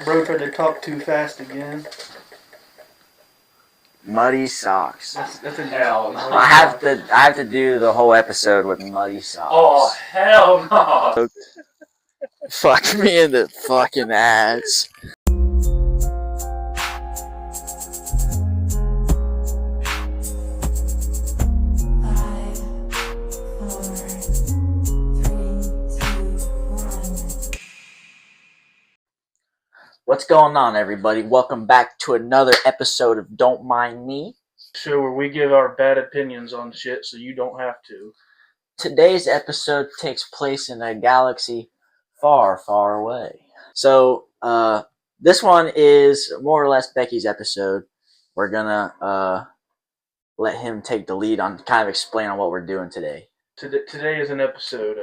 Bro tried to talk too fast again. Muddy socks. That's a Hell no. I have to do the whole episode with muddy socks. Oh, hell no. Fuck me in the fucking ass. What's going on, everybody? Welcome back to another episode of Don't Mind Me. Show where we give our bad opinions on shit so you don't have to. Today's episode takes place in a galaxy far, far away. So, this one is more or less Becky's episode. We're gonna let him take the lead on kind of explain on what we're doing today. Today is an episode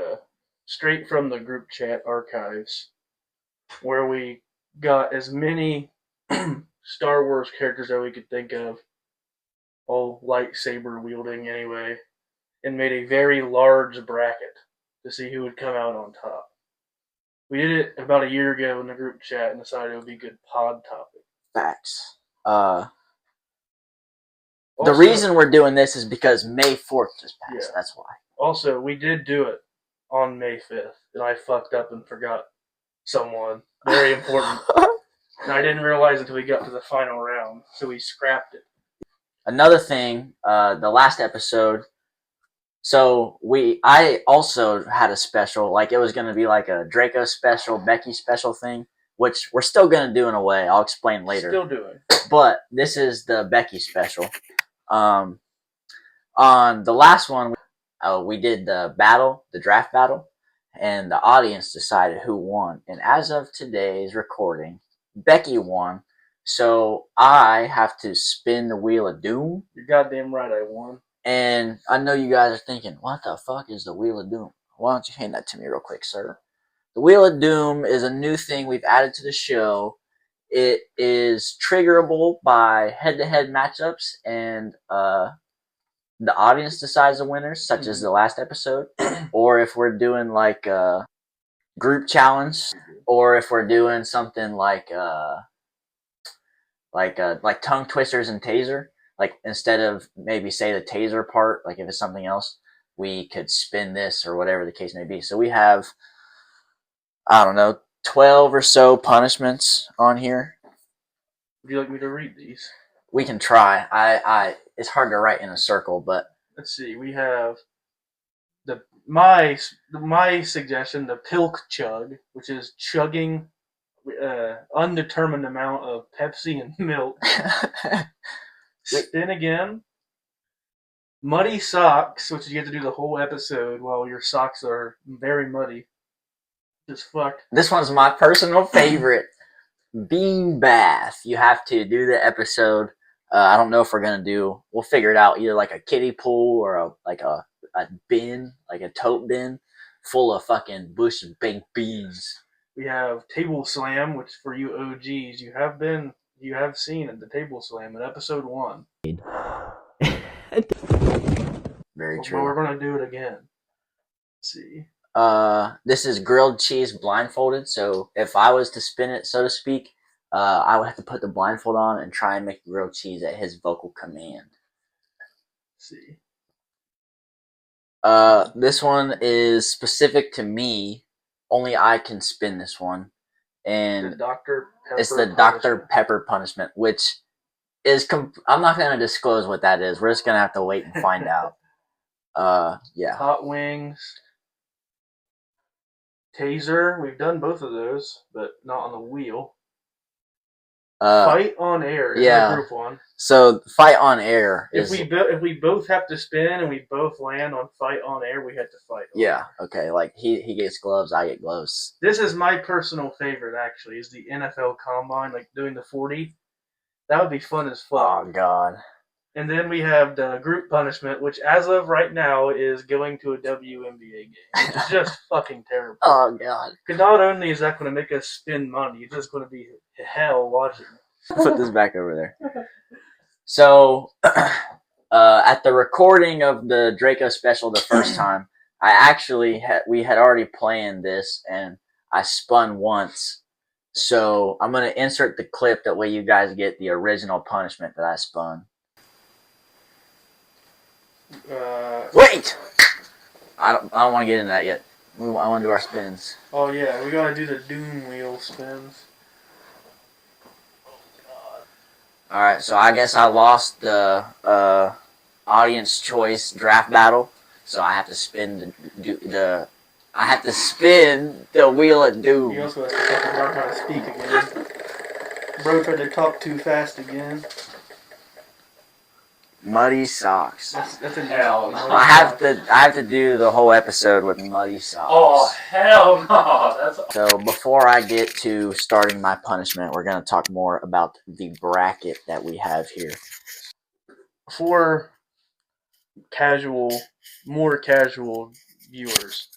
straight from the group chat archives where we got as many Star Wars characters that we could think of, all lightsaber wielding anyway, and made a very large bracket to see who would come out on top. We did it about a year ago in the group chat and decided it would be a good pod topic. Facts. The reason we're doing this is because May 4th just passed. Yeah. That's why. Also, we did do it on May 5th, and I fucked up and forgot someone very important. And I didn't realize until we got to the final round, so we scrapped it. Another thing, the last episode, so I also had a special, like it was going to be like a Drxco special, Becky special thing, which we're still going to do in a way. I'll explain later. Still doing. But this is the Becky special. On the last one, we did the draft battle, and the audience decided who won. And as of today's recording, Becky won. So I have to spin the wheel of doom. You're goddamn right, I won. And I know you guys are thinking, what the fuck is the wheel of doom? Why don't you hand that to me real quick, sir? The wheel of doom is a new thing we've added to the show. It is triggerable by head-to-head matchups, and the audience decides the winners, such as the last episode, or if we're doing like a group challenge, or if we're doing something like tongue twisters and taser. Like instead of maybe say the taser part, like if it's something else, we could spin this or whatever the case may be. So we have, I don't know, 12 or so punishments on here. Would you like me to read these? We can try. It's hard to write in a circle, but let's see. We have my suggestion, the pilk chug, which is chugging undetermined amount of Pepsi and milk. Spin again. Muddy socks, which you have to do the whole episode while your socks are very muddy. Just fuck. This one's my personal favorite. Bean bath. You have to do the episode. I don't know if we're gonna do. We'll figure it out. Either like a kiddie pool or a bin, like a tote bin, full of fucking bush and baked beans. We have table slam, which for you OGs, you have seen at the table slam in episode 1. Very true. But we're gonna do it again. Let's see. This is grilled cheese blindfolded. So if I was to spin it, so to speak, I would have to put the blindfold on and try and make grilled cheese at his vocal command. Let's see. This one is specific to me. Only I can spin this one. And it's the Dr. Pepper punishment, which is I'm not going to disclose what that is. We're just going to have to wait and find out. Yeah. Hot wings. Taser. We've done both of those, but not on the wheel. Fight on air is the group one. So fight on air is if we both have to spin and we both land on fight on air, we have to fight. Yeah, okay. Like he gets gloves, I get gloves. This is my personal favorite actually, is the NFL Combine, like doing the 40. That would be fun as fuck. Oh god. And then we have the group punishment, which as of right now is going to a WNBA game. It's just fucking terrible. Oh god. Because not only is that going to make us spend money, it's just going to be hell watching. Put this back over there. So, at the recording of the Drxco special the first time, we had already planned this, and I spun once, So I'm gonna insert the clip that way you guys get the original punishment that I spun. Wait! I don't want to get into that yet. I want to do our spins. Oh yeah, we gotta do the Doom wheel spins. Alright, so I guess I lost the audience choice draft battle. So I have to spin I have to spin the wheel of doom. You also have to fucking learn how to speak again. Bro tried to talk too fast again. Muddy socks. That's a Hell no. I have to do the whole episode with muddy socks. Oh, hell no. That's So before I get to starting my punishment, we're gonna talk more about the bracket that we have here. For more casual viewers,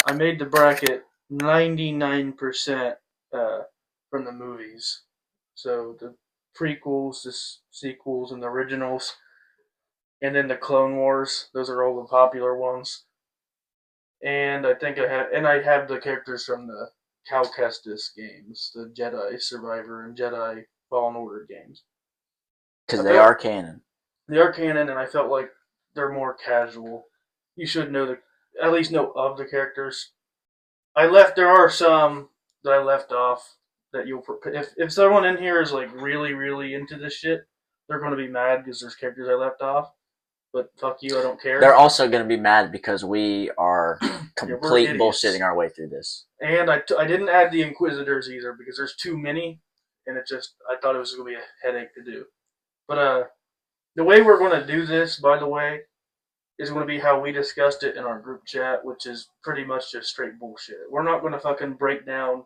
I made the bracket 99% from the movies. So the prequels, the sequels, and the originals, and then the Clone Wars. Those are all the popular ones. And I think I have the characters from the Cal Kestis games, the Jedi Survivor and Jedi Fallen Order games. Because they are canon. They are canon, and I felt like they're more casual. You should at least know of the characters. There are some that I left off that if someone in here is like really, really into this shit, they're going to be mad because there's characters I left off. But fuck you, I don't care. They're also going to be mad because we are complete bullshitting our way through this. And I didn't add the Inquisitors either because there's too many, and I thought it was going to be a headache to do. But the way we're going to do this, by the way, is going to be how we discussed it in our group chat, which is pretty much just straight bullshit. We're not going to fucking break down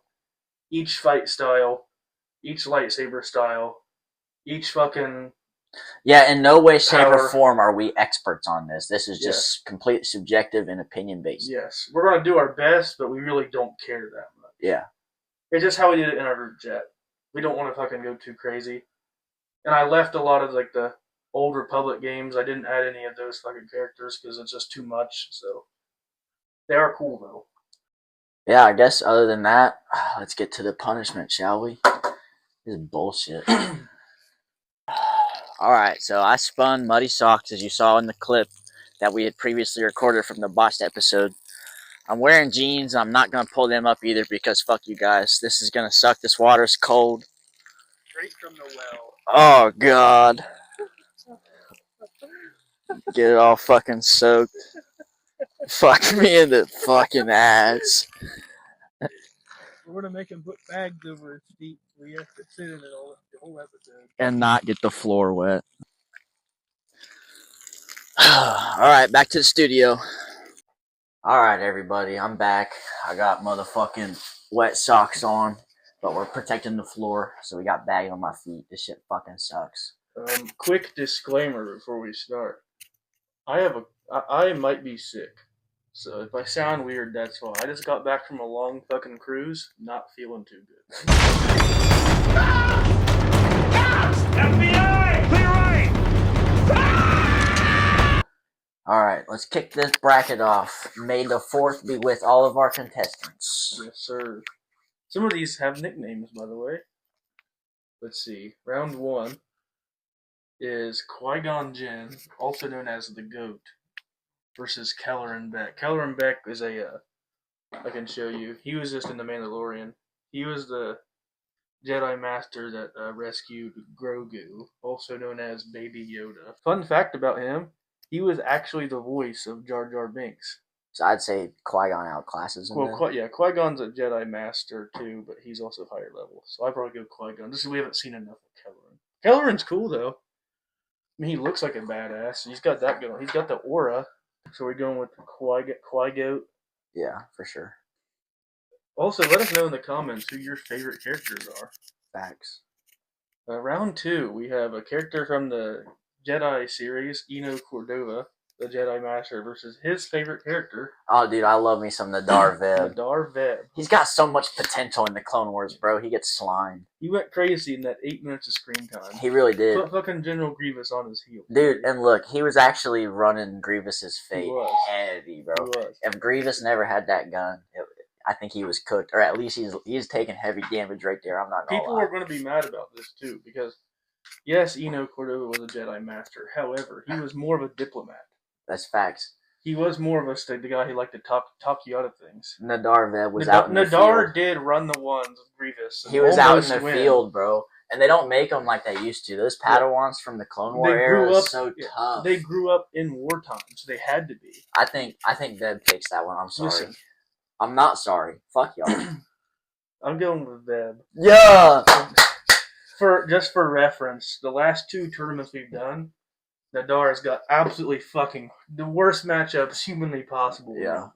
each fight style, each lightsaber style, each fucking... Yeah, in no way, shape, or form are we experts on this. This is just completely subjective and opinion-based. Yes. We're going to do our best, but we really don't care that much. Yeah. It's just how we did it in our group chat. We don't want to fucking go too crazy. And I left a lot of like the Old Republic games. I didn't add any of those fucking characters because it's just too much. So they are cool though. Yeah, I guess other than that, let's get to the punishment, shall we? This is bullshit. Alright, so I spun muddy socks as you saw in the clip that we had previously recorded from the botched episode. I'm wearing jeans. I'm not going to pull them up either because fuck you guys. This is going to suck. This water's cold. Straight from the well. Oh, God. Get it all fucking soaked. Fuck me in the fucking ass. We're going to make him put bags over his feet so he has to sit in it the whole episode. And not get the floor wet. Alright, back to the studio. Alright, everybody, I'm back. I got motherfucking wet socks on, but we're protecting the floor, so we got bags on my feet. This shit fucking sucks. Quick disclaimer before we start. I might be sick. So if I sound weird, that's why. I just got back from a long fucking cruise, not feeling too good. FBI! Clear right! Alright, let's kick this bracket off. May the 4th be with all of our contestants. Yes, sir. Some of these have nicknames, by the way. Let's see. Round 1 is Qui-Gon Jinn, also known as the Goat, versus Kelleran Beck. Kelleran Beck is I can show you. He was just in The Mandalorian. He was the Jedi Master that rescued Grogu, also known as Baby Yoda. Fun fact about him, he was actually the voice of Jar Jar Binks. So I'd say Qui-Gon outclasses him. Well, Qui-Gon's a Jedi Master too, but he's also higher level. So I'd probably go Qui-Gon. Just we haven't seen enough of Kelleran. Kelleran's cool though. I mean, he looks like a badass. He's got that going. He's got the aura. So we're going with Qui-Goat. Yeah, for sure. Also, let us know in the comments who your favorite characters are. Facts. Round 2, we have a character from the Jedi series, Eno Cordova, the Jedi Master, versus his favorite character. Oh, dude, I love me some Nadar Veb. Nadar Veb. He's got so much potential in the Clone Wars, bro. He gets slimed. He went crazy in that 8 minutes of screen time. He really did. Put fucking General Grievous on his heel. Dude, and look, he was actually running Grievous's fate He was. heavy, bro. He was. If Grievous never had that gun, I think he was cooked, or at least he's taking heavy damage right there. I'm not gonna People lie. are going to be mad about this too because yes, Eno Cordova was a Jedi Master. However, he was more of a diplomat. That's facts. He was more of the guy who liked to talk you out of things. Nadar Veb was out in the Nadar field. did run the ones with Grievous. He was out in the field, bro. And they don't make them like they used to. Those Padawans from the Clone War era is so tough. They grew up in wartime, so they had to be. I think Veb takes that one. I'm sorry. Listen. I'm not sorry. Fuck y'all. I'm going with Veb. Yeah. For reference, the last 2 tournaments we've done, Nadar has got absolutely fucking the worst matchups humanly possible. Yeah.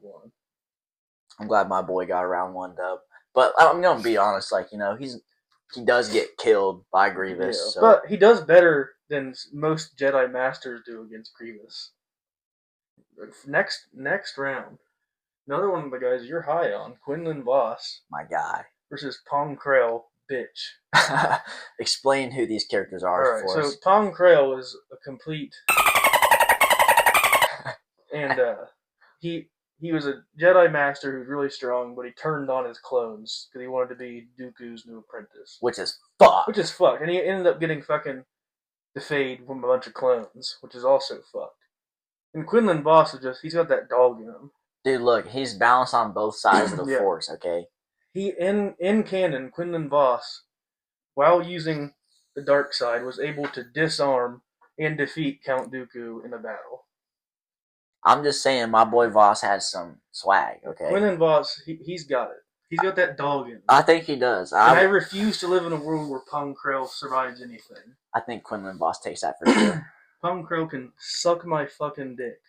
I'm glad my boy got around 1 dub. But I'm gonna be honest, like, he does get killed by Grievous. Yeah, so. But he does better than most Jedi Masters do against Grievous. Next round, another one of the guys you're high on, Quinlan Voss. My guy. Versus Pong Krell, bitch. Explain who these characters are for us. So Pong Krell is a complete... and he was a Jedi Master who's really strong, but he turned on his clones because he wanted to be Dooku's new apprentice. Which is fucked. And he ended up getting fucking defayed from a bunch of clones, which is also fucked. And Quinlan Voss is he's got that dog in him. Dude, look, he's balanced on both sides of the Force, okay? He, in canon, Quinlan Voss, while using the dark side, was able to disarm and defeat Count Dooku in a battle. I'm just saying, my boy Voss has some swag, okay? Quinlan Voss, he's got it. He's got that dog in him. I think he does. I refuse to live in a world where Pong Krell survives anything. I think Quinlan Voss takes that for sure. Pong Krell can suck my fucking dick.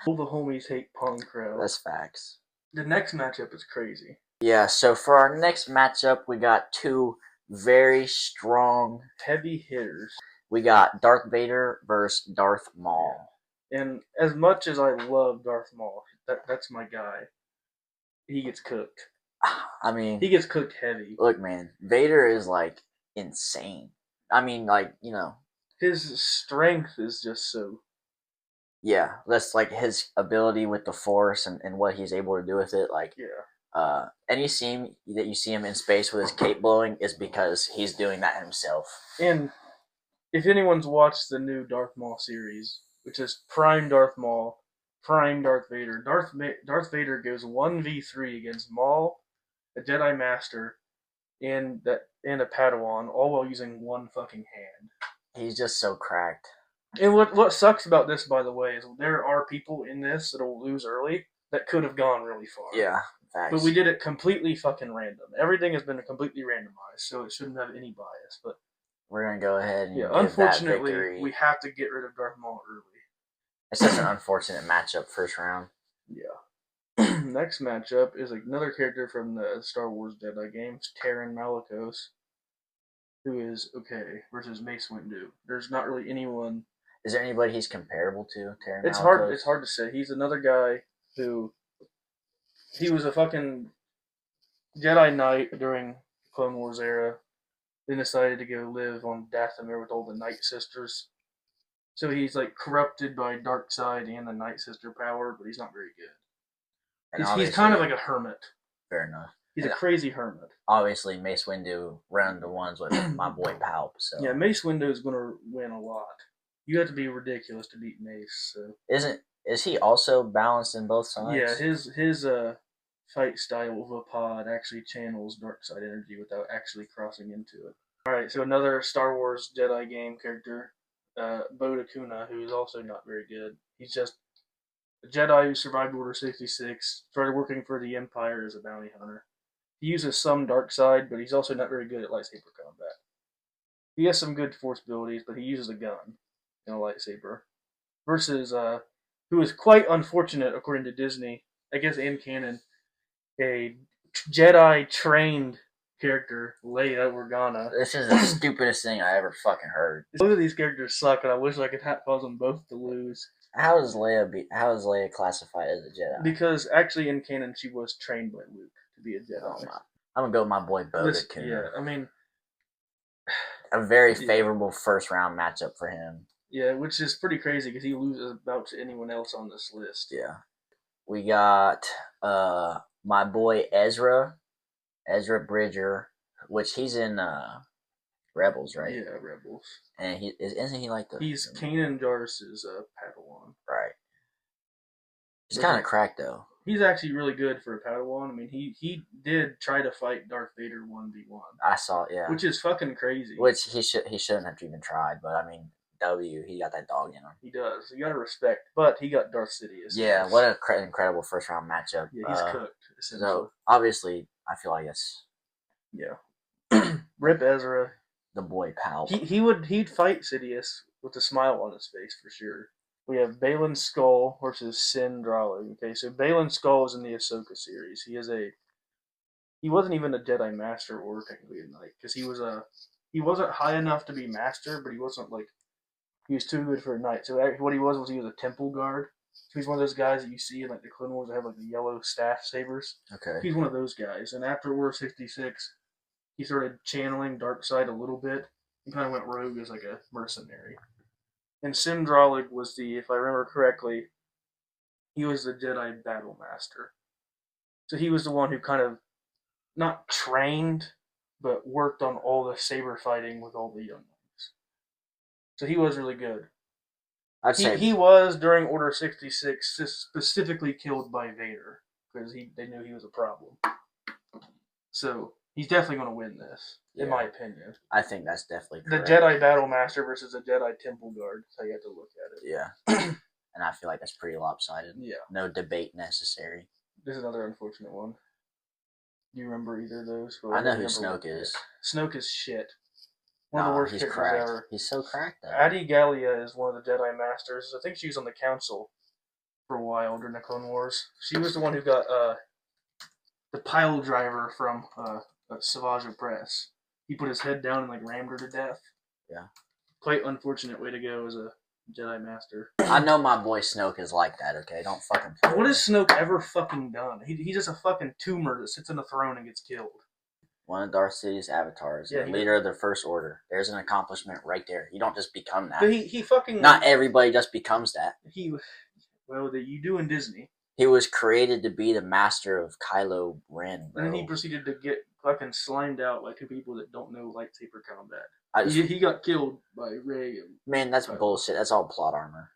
All the homies hate Pong Krell. That's facts. The next matchup is crazy. Yeah, so for our next matchup, we got 2 very strong... heavy hitters. We got Darth Vader versus Darth Maul. And as much as I love Darth Maul, that's my guy. He gets cooked. I mean... he gets cooked heavy. Look, man, Vader is, like, insane. I mean, like, his strength is just so... Yeah, that's, like, his ability with the Force and what he's able to do with it. Like, any scene that you see him in space with his cape blowing is because he's doing that himself. And if anyone's watched the new Darth Maul series, which is Prime Darth Maul, Prime Darth Vader, Darth Vader goes 1v3 against Maul, a Jedi Master, and a Padawan, all while using one fucking hand. He's just so cracked. And what sucks about this, by the way, is there are people in this that'll lose early that could have gone really far. Yeah, facts. But we did it completely fucking random. Everything has been completely randomized, so it shouldn't have any bias. But we're gonna go ahead and give unfortunately, that victory. We have to get rid of Darth Maul early. It's such an unfortunate matchup, first round. Yeah. Next matchup is another character from the Star Wars Jedi games, Terran Malicos, who is okay versus Mace Windu. There's not really anyone. Is there anybody he's comparable to, Terran It's Malicos? It's hard to say. He's another guy who he was a fucking Jedi Knight during the Clone Wars era. Then decided to go live on Dathomir with all the Night Sisters. So he's like corrupted by dark side and the Night Sister power, but he's not very good. He's kind of like a hermit. Fair enough. He's a crazy hermit. Obviously, Mace Windu ran the ones with my boy Palp. So yeah, Mace Windu is going to win a lot. You have to be ridiculous to beat Mace. So is he also balanced in both sides? Yeah, his fight style of a pod actually channels dark side energy without actually crossing into it. All right, so another Star Wars Jedi game character, Boda Kuna, who is also not very good. He's just a Jedi who survived Order 66, started working for the Empire as a bounty hunter. He uses some dark side, but he's also not very good at lightsaber combat. He has some good force abilities, but he uses a gun and a lightsaber. Versus, who is quite unfortunate, according to Disney, I guess in canon, a Jedi-trained character, Leia Organa. This is the stupidest thing I ever fucking heard. Both of these characters suck, and I wish I could cause them both to lose. How is Leia classified as a Jedi? Because actually in canon she was trained by Luke to be a Jedi. I'm gonna go with my boy Boda Kuna. Yeah, I mean, a very favorable first round matchup for him. Yeah, which is pretty crazy because he loses about to anyone else on this list. Yeah. We got My boy Ezra Bridger, which he's in Rebels, right? Yeah, Rebels. And isn't he like the? He's Kanan Jarrus's Padawan. Right. He's kind of cracked though. He's actually really good for a Padawan. I mean, he did try to fight Darth Vader 1v1. I saw, yeah. Which is fucking crazy. Which he shouldn't have even tried, but I mean, he got that dog in him. He does. You gotta respect. But he got Darth Sidious. Yeah, what an incredible first round matchup. Yeah, he's cooked. So obviously, I feel like it's Rip Ezra, the boy pal. He'd fight Sidious with a smile on his face for sure. We have Baylan Skoll versus Sin Drali. Okay, so Baylan Skoll is in the Ahsoka series. He wasn't even a Jedi Master or technically a Knight because he wasn't high enough to be Master, but he wasn't like he was too good for a Knight. So what he was a Temple Guard. So he's one of those guys that you see in like the Clone Wars that have like the yellow staff sabers. Okay. He's one of those guys. And after Order 66, he started channeling dark side a little bit. He kind of went rogue as like a mercenary. And Sin Drali was if I remember correctly, he was the Jedi Battle Master. So he was the one who kind of not trained, but worked on all the saber fighting with all the younglings. So he was really good. He was during Order 66 specifically killed by Vader because they knew he was a problem. So he's definitely going to win this, in my opinion. I think that's definitely correct. The Jedi Battle Master versus the Jedi Temple Guard. That's how you have to look at it. Yeah. And I feel like that's pretty lopsided. Yeah. No debate necessary. This is another unfortunate one. Do you remember either of those? I know who Snoke is. Snoke is shit. One of the worst characters cracked. ever. He's so cracked, though. Adi Gallia is one of the Jedi Masters. I think she was on the Council for a while during the Clone Wars. She was the one who got the pile driver from Savage Opress. He put his head down and like rammed her to death. Yeah. Quite unfortunate way to go as a Jedi Master. I know my boy Snoke is like that, okay? Don't fucking play. What has Snoke ever fucking done? He's just a fucking tumor that sits on a throne and gets killed. One of Darth Sidious avatars, the leader of the First Order. There's an accomplishment right there. You don't just become that. But he fucking... Not everybody just becomes that. Well, you do in Disney. He was created to be the master of Kylo Ren, bro. And then he proceeded to get fucking slimed out by two people that don't know lightsaber combat. He got killed by Rey. Man, that's bullshit. That's all plot armor.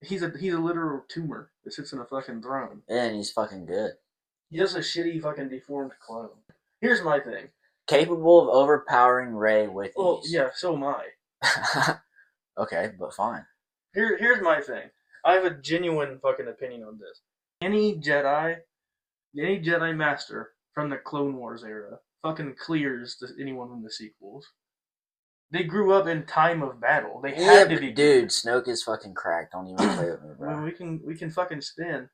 He's a literal tumor that sits in a fucking throne. And he's fucking good. He's just a shitty fucking deformed clone. Here's my thing. Capable of overpowering Rey with ease. Well, yeah, so am I. Okay, but fine. Here's my thing. I have a genuine fucking opinion on this. Any Jedi Master from the Clone Wars era fucking clears anyone from the sequels. They grew up in time of battle. They had to be. Dude, Snoke is fucking cracked. Don't even play with me, bro. Well, we can fucking spin.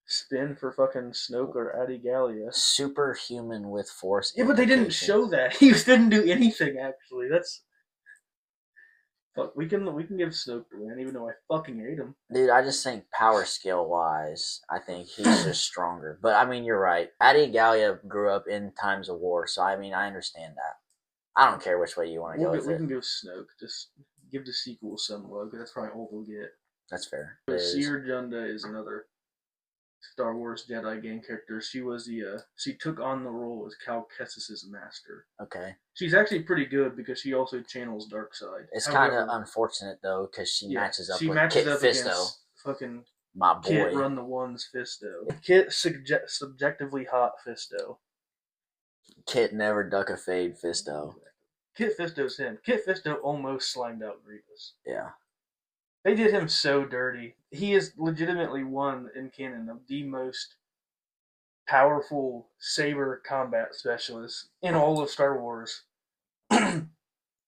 Spin for fucking Snoke or Adi Gallia. Superhuman with force. Yeah, but they didn't show that. He didn't do anything actually. That's fuck. We can give Snoke the win, even though I fucking hate him. Dude, I just think power skill wise, I think he's just stronger. But I mean, you're right. Adi Gallia grew up in times of war, so I mean, I understand that. I don't care which way you want to go with it. We can go Snoke. Just give the sequel some love, because that's probably all they'll get. That's fair. Seer Junda is another Star Wars Jedi game character. She was she took on the role as Cal Kestis's master. Okay. She's actually pretty good because she also channels dark side. It's kind of unfortunate though because she matches up with Kit Fisto. Fucking my boy. Kit Run the One's Fisto. Kit subjectively hot Fisto. Kit never duck a fade Fisto. Kit Fisto's him. Kit Fisto almost slimed out Grievous. Yeah. They did him so dirty. He is legitimately one in canon of the most powerful saber combat specialists in all of Star Wars. And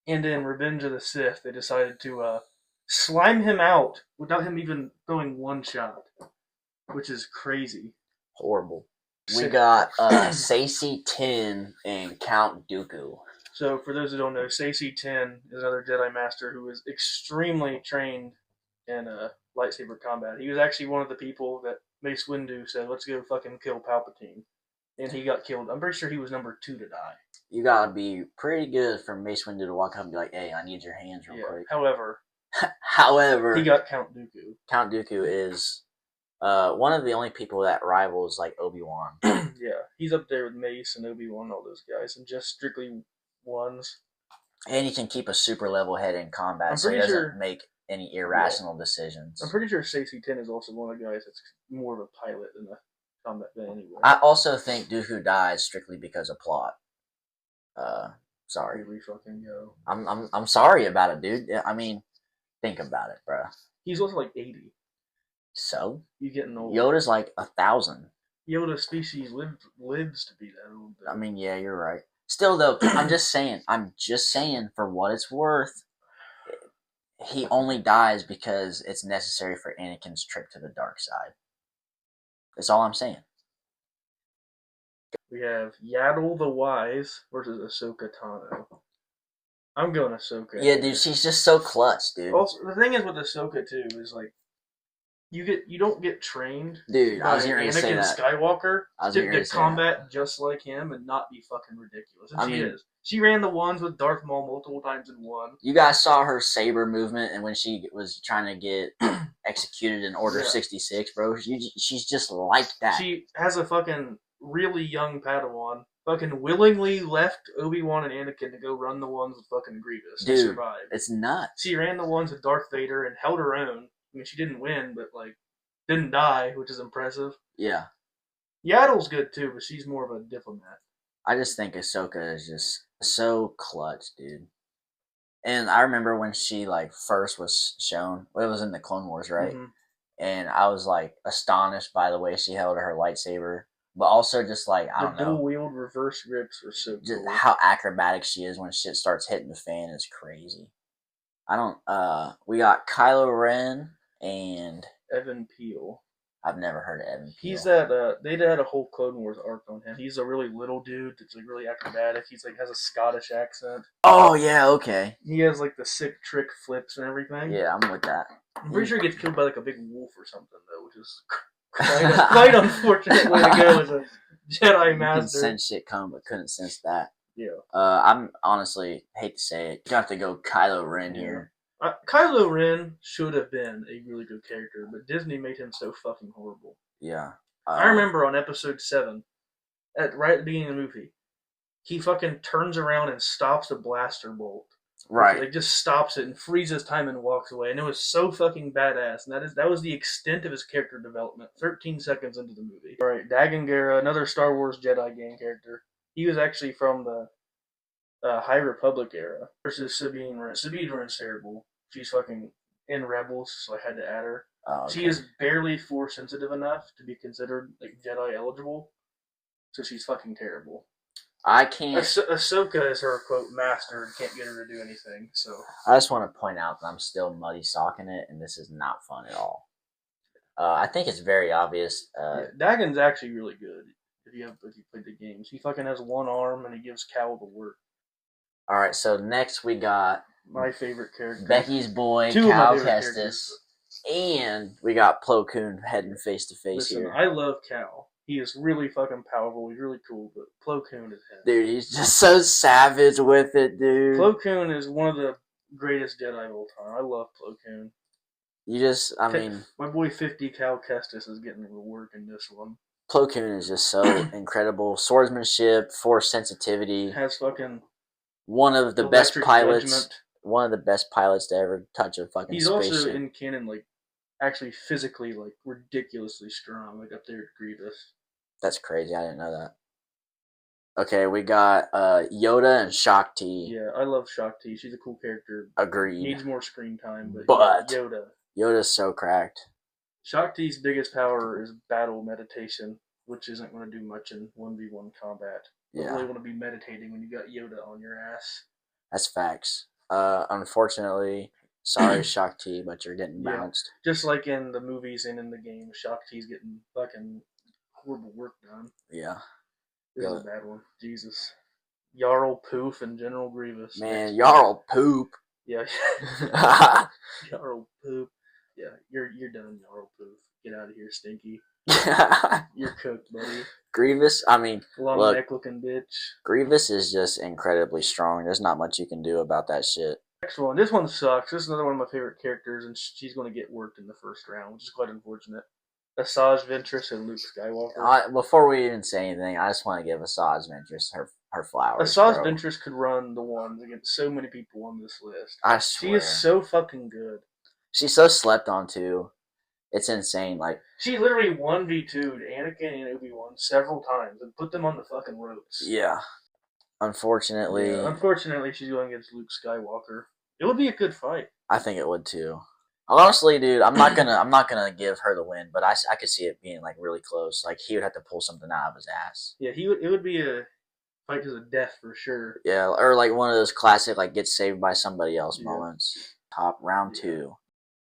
in Revenge of the Sith, they decided to slime him out without him even throwing one shot, which is crazy. Horrible. We got Sacy 10 and Count Dooku. So, for those who don't know, Sacy 10 is another Jedi Master who is extremely trained in lightsaber combat. He was actually one of the people that Mace Windu said, let's go fucking kill Palpatine. And he got killed. I'm pretty sure he was number 2 to die. You gotta be pretty good for Mace Windu to walk up and be like, hey, I need your hands real quick. However, However, he got Count Dooku. Count Dooku is One of the only people that rivals like Obi-Wan. Yeah, he's up there with Mace and Obi-Wan, all those guys, and just strictly ones. And he can keep a super level head in combat, I'm so he pretty doesn't sure- make any irrational decisions. I'm pretty sure Stacey 10 is also one of the guys that's more of a pilot than a combat vet anyway. I also think Dooku dies strictly because of plot. Sorry. Here we fucking go. I'm sorry about it, dude. I mean, think about it, bro. He's also like 80. So He's getting old. Yoda's like 1,000. Yoda species lives to be that old. Though. I mean, yeah, you're right. Still, though, I'm just saying, for what it's worth, he only dies because it's necessary for Anakin's trip to the dark side. That's all I'm saying. We have Yaddle the Wise versus Ahsoka Tano. I'm going Ahsoka. Yeah, dude, she's just so clutch, dude. Also, the thing is with Ahsoka too is like you don't get trained. Dude, by I was going to say Anakin that. Skywalker I was to gonna say combat just like him and not be fucking ridiculous. And I she mean- is. She ran the ones with Darth Maul multiple times in one. You guys saw her saber movement, and when she was trying to get executed in Order Yeah. 66, bro, she's just like that. She has a fucking really young Padawan. Fucking willingly left Obi-Wan and Anakin to go run the ones with fucking Grievous Dude. to survive. It's nuts. She ran the ones with Darth Vader and held her own. I mean, she didn't win, but like didn't die, which is impressive. Yeah. Yaddle's good too, but she's more of a diplomat. I just think Ahsoka is just so clutch, dude. And I remember when she like first was shown. Well, it was in the Clone Wars, right? Mhm. And I was like astonished by the way she held her lightsaber, but also just like I don't The know, dual wield reverse grips are so just cool. how acrobatic she is when shit starts hitting the fan is crazy. I don't. We got Kylo Ren, and Evan Peel. I've never heard of Evan Peel. He's that. They had a whole Clone Wars arc on him. He's a really little dude that's like really acrobatic. He's like has a Scottish accent. Oh yeah, okay. He has like the sick trick flips and everything. Yeah, I'm with that. I'm pretty sure he gets killed by like a big wolf or something though, which is quite unfortunate way to go as a Jedi You can Master. sense shit come, but couldn't sense that. Yeah. I'm honestly hate to say it, you have to go Kylo Ren here. Kylo Ren should have been a really good character, but Disney made him so fucking horrible. Yeah. I remember on episode 7, right at the beginning of the movie, he fucking turns around and stops a blaster bolt. Right. Like just stops it and freezes time and walks away, and it was so fucking badass. And that was the extent of his character development. 13 seconds into the movie. All right, Dagan Gera, another Star Wars Jedi game character. He was actually from the High Republic era versus Sabine Wren. Sabine Wren's terrible. She's fucking in Rebels, so I had to add her. Oh, okay. She is barely Force sensitive enough to be considered like Jedi eligible, so she's fucking terrible. I can't. Ahsoka is her quote master and can't get her to do anything. So I just want to point out that I'm still muddy socking it, and this is not fun at all. I think it's very obvious. yeah, Dagon's actually really good if you played the games. He fucking has one arm and he gives Cal the work. All right, so next we got My favorite character. Becky's boy, Two of my Cal favorite Kestis, characters. and we got Plo Koon heading face to face Listen, here. I love Cal. He is really fucking powerful. He's really cool, but Plo Koon is him. Dude, he's just so savage with it, dude. Plo Koon is one of the greatest Jedi of all time. I love Plo Koon. You just, I mean, My boy 50 Cal Kestis is getting the work in this one. Plo Koon is just so incredible. Swordsmanship, force sensitivity. Has fucking One of the best electric pilots. judgment. One of the best pilots to ever touch a fucking He's spaceship. also in canon, like, actually physically, like, ridiculously strong, like, up there at Grievous. That's crazy. I didn't know that. Okay, we got Yoda and Shakti. Yeah, I love Shakti. She's a cool character. Agreed. Needs more screen time, But- Yoda. Yoda's so cracked. Shakti's biggest power is battle meditation, which isn't going to do much in 1v1 combat. You Yeah, really want to be meditating when you got Yoda on your ass. that's facts. Unfortunately, sorry Shakti, but you're getting Yeah. bounced. Just like in the movies and in the game, Shakti's getting fucking horrible work done. Yeah. This Yeah. is a bad one. Jesus. Jarl Poof and General Grievous. Man, Jarl poop. Yeah. Jarl Poop. Yeah, you're done, Jarl Poof. Get out of here, Stinky. You're cooked, buddy. Grievous, I mean, Long look, neck looking bitch. Grievous is just incredibly strong. There's not much you can do about that shit. Next one. This one sucks. This is another one of my favorite characters, and she's going to get worked in the first round, which is quite unfortunate. Asajj Ventress and Luke Skywalker. Before we even say anything, I just want to give Asajj Ventress her flowers, Asajj bro. Ventress could run the ones against so many people on this list. I She swear. is so fucking good. She's so slept on, too. It's insane. Like, she literally 1v2'd Anakin and Obi-Wan several times and put them on the fucking ropes. yeah. Unfortunately. Yeah, unfortunately, she's going against Luke Skywalker. It would be a good fight. I think it would, too. Honestly, dude, I'm not gonna give her the win, but I could see it being like really close. Like he would have to pull something out of his ass. Yeah, it would be a fight to the death for sure. Yeah, or like one of those classic like get saved by somebody else moments. Top round 2.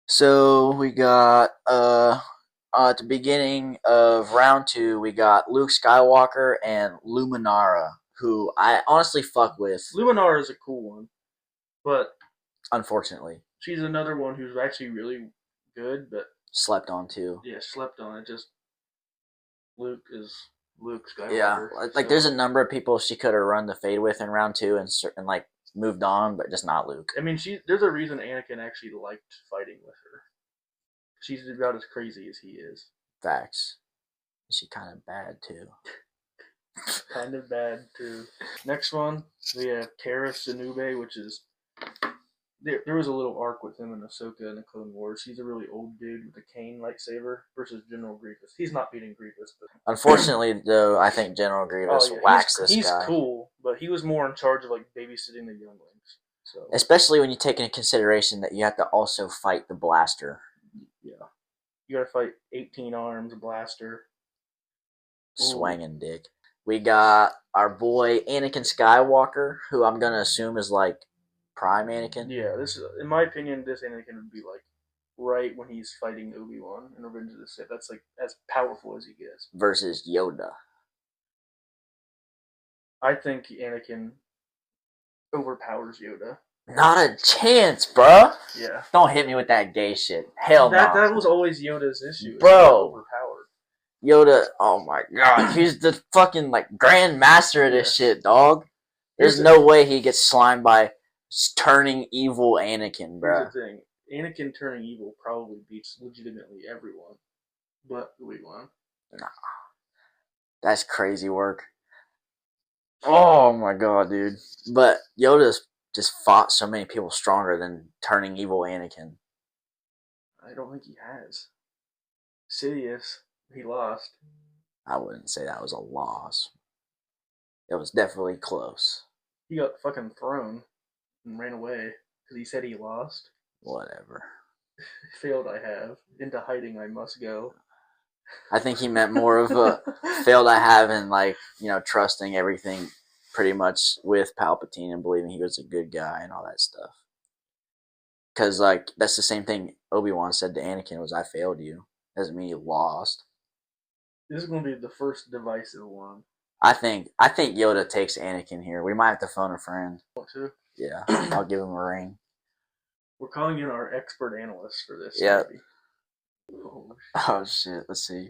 So we got at the beginning of round 2 we got Luke Skywalker and Luminara, who I honestly fuck with. Luminara is a cool one, but unfortunately she's another one who's actually really good, but slept on too. Yeah, slept on. It just Luke is Luke Skywalker. Yeah, like there's a number of people she could have run the fade with in round 2 and like moved on, but just not Luke. I mean, there's a reason Anakin actually liked fighting with her. She's about as crazy as he is. Facts. She kind of bad too. Kind of bad too. Next one, we have Kara Sinube, which is there was a little arc with him and Ahsoka in the Clone Wars. He's a really old dude with a cane lightsaber versus General Grievous. He's not beating Grievous, but unfortunately, though, I think General Grievous whacks this guy. He's cool, but he was more in charge of like babysitting the younglings. So especially when you take into consideration that you have to also fight the blaster. Yeah, you got to fight 18 arms, blaster, swinging dick. We got our boy Anakin Skywalker, who I'm gonna assume is like Prime Anakin. Yeah, this is, in my opinion, this Anakin would be like right when he's fighting Obi-Wan in Revenge of the Sith. That's like as powerful as he gets. Versus Yoda. I think Anakin overpowers Yoda. Not a chance, bro. Yeah. Don't hit me with that gay shit. Hell no. That was always Yoda's issue. Bro. Overpowered. Yoda, oh my god. He's the fucking like grand master of this shit, dog. There's no way he gets slimed by turning evil Anakin, bro. Here's the thing. Anakin turning evil probably beats legitimately everyone. But Obi-Wan. Nah. That's crazy work. Oh my god, dude. But Yoda's just fought so many people stronger than turning evil Anakin. I don't think he has. Sidious, he lost. I wouldn't say that was a loss. It was definitely close. He got fucking thrown and ran away because he said he lost. Whatever. Failed I have. Into hiding I must go. I think he meant more of a failed I have in like, trusting everything pretty much with Palpatine and believing he was a good guy and all that stuff. Because like that's the same thing Obi-Wan said to Anakin was I failed you. Doesn't mean you lost. This is gonna be the first divisive one. I think Yoda takes Anakin here. We might have to phone a friend. Want to? Yeah, I'll give him a ring. We're calling in our expert analyst for this. Yeah. Oh shit. Let's see.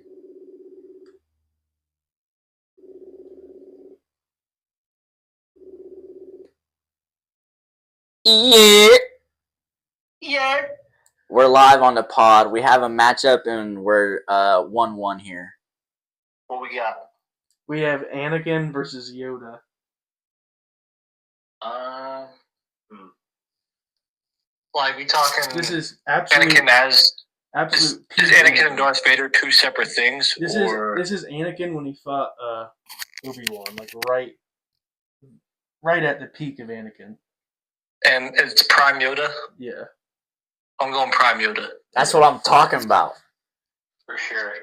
Yeah. We're live on the pod. We have a matchup and we're 1-1 here. What we got? We have Anakin versus Yoda. Like we talking? This is absolute. Anakin as absolute. Is Anakin and Darth Vader two separate things? This is Anakin when he fought Obi-Wan, like right at the peak of Anakin. And it's Prime Yoda. Yeah. I'm going Prime Yoda. That's what I'm talking about. For sure.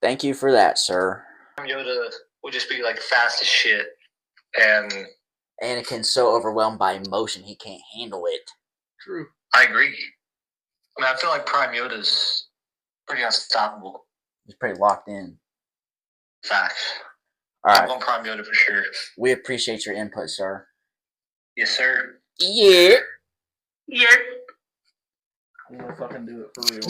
Thank you for that, sir. Prime Yoda would just be like fast as shit, and Anakin's so overwhelmed by emotion he can't handle it. True. I agree. I mean, I feel like Prime Yoda's pretty unstoppable. He's pretty locked in. Facts. All right. I'm going Prime Yoda for sure. We appreciate your input, sir. Yes, sir. Yeah. Yeah. I'm gonna fucking do it for real.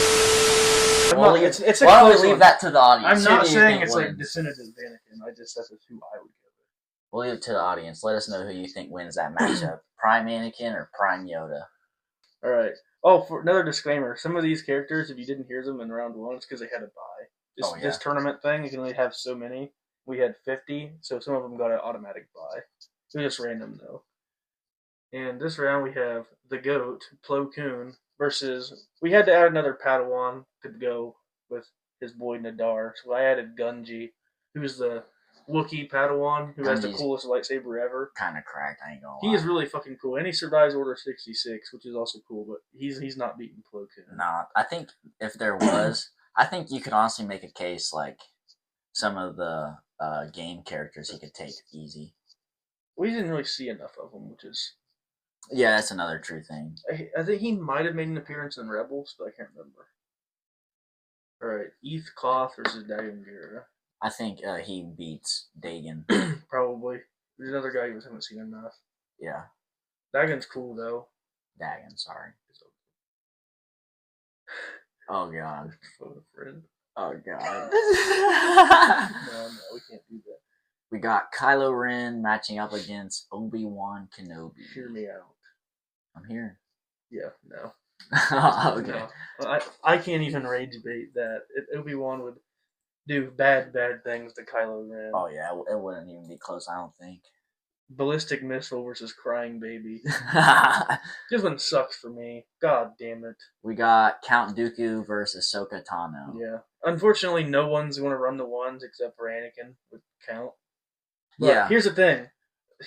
It's a why don't close we leave one. that to the audience? I'm not saying it's like definitive Anakin. That's who I would give it. We'll leave it to the audience. Let us know who you think wins that matchup. Prime Anakin or Prime Yoda? All right. Oh, for another disclaimer, some of these characters, if you didn't hear them in round one, it's because they had a bye. This tournament thing, you can only have so many. We had 50, so some of them got an automatic buy. It was just random though. And this round we have the GOAT, Plo Koon, versus we had to add another Padawan to go with his boy Nadar. So I added Gunji, who's the Wookiee Padawan who has the coolest lightsaber ever. Kind of cracked, I ain't gonna lie. He is really fucking cool, and he survives Order 66, which is also cool. But he's not beating Plo Koon. No, I think if there was, I think you could honestly make a case like some of the game characters he could take easy. We didn't really see enough of him, which is. Yeah, that's another true thing. I think he might have made an appearance in Rebels, but I can't remember. Alright, Eth Cloth versus Dagon Gera. I think he beats Dagon. Probably. There's another guy you just haven't seen enough. Yeah. Dagon's cool, though. Dagon, sorry. Oh, God. Photo friend. Oh, God. No, we can't do that. We got Kylo Ren matching up against Obi-Wan Kenobi. Hear me out. I'm here. Yeah, no. Okay. No. I can't even rage bait that. Obi-Wan would do bad things to Kylo Ren. Oh, yeah, it wouldn't even be close, I don't think. Ballistic Missile versus Crying Baby. This one sucks for me. God damn it. We got Count Dooku versus Ahsoka Tano. Yeah. Unfortunately, no one's going to run the ones except for Anakin with Count. But yeah. Here's the thing.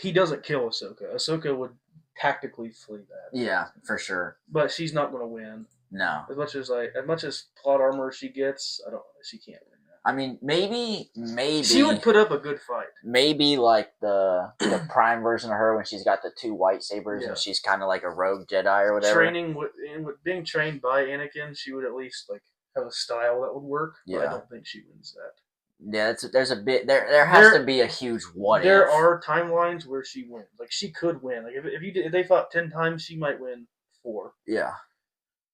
He doesn't kill Ahsoka. Ahsoka would tactically flee that. Yeah, for sure. But she's not going to win. No. As much as plot armor she gets, I don't know. She can't win that. I mean, maybe she would put up a good fight. Maybe like the prime version of her when she's got the two white sabers and she's kind of like a rogue Jedi or whatever. Being trained by Anakin, she would at least like have a style that would work. Yeah. But I don't think she wins that. Yeah, there's a bit there has to be a huge what if. There are timelines where she wins. Like she could win. Like if they fought 10 times, she might win 4. Yeah.